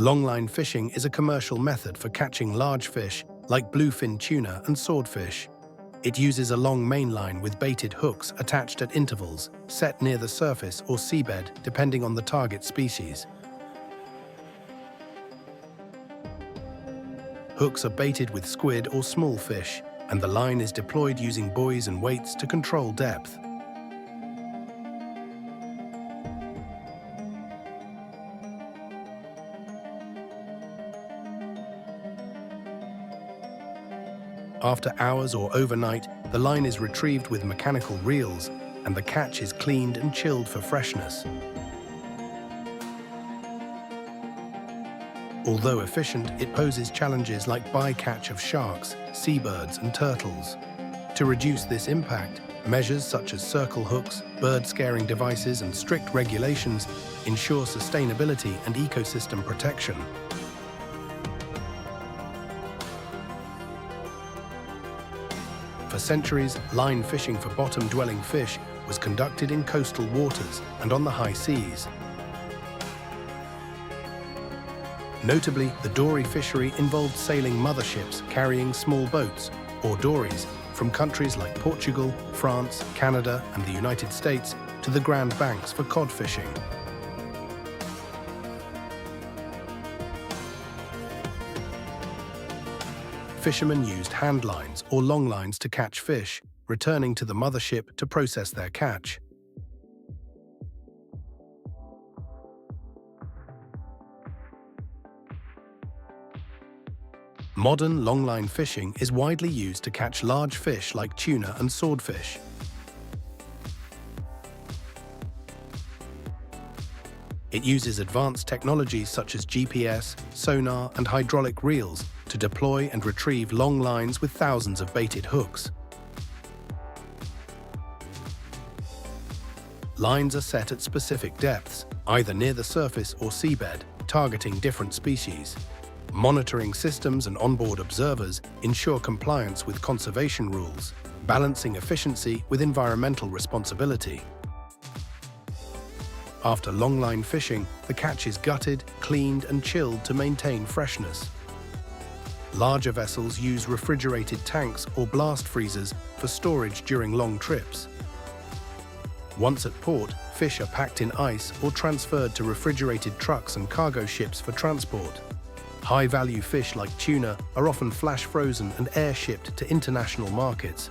Longline fishing is a commercial method for catching large fish like bluefin tuna and swordfish. It uses a long mainline with baited hooks attached at intervals, set near the surface or seabed depending on the target species. Hooks are baited with squid or small fish, and the line is deployed using buoys and weights to control depth. After hours or overnight, the line is retrieved with mechanical reels, and the catch is cleaned and chilled for freshness. Although efficient, it poses challenges like bycatch of sharks, seabirds, and turtles. To reduce this impact, measures such as circle hooks, bird-scaring devices, and strict regulations ensure sustainability and ecosystem protection. For centuries, line fishing for bottom-dwelling fish was conducted in coastal waters and on the high seas. Notably, the dory fishery involved sailing motherships carrying small boats, or dories, from countries like Portugal, France, Canada, and the United States to the Grand Banks for cod fishing. Fishermen used hand lines or long lines to catch fish, returning to the mothership to process their catch. Modern longline fishing is widely used to catch large fish like tuna and swordfish. It uses advanced technologies such as GPS, sonar, and hydraulic reels to deploy and retrieve long lines with thousands of baited hooks. Lines are set at specific depths, either near the surface or seabed, targeting different species. Monitoring systems and onboard observers ensure compliance with conservation rules, balancing efficiency with environmental responsibility. After longline fishing, the catch is gutted, cleaned, and chilled to maintain freshness. Larger vessels use refrigerated tanks or blast freezers for storage during long trips. Once at port, fish are packed in ice or transferred to refrigerated trucks and cargo ships for transport. High-value fish like tuna are often flash-frozen and air-shipped to international markets,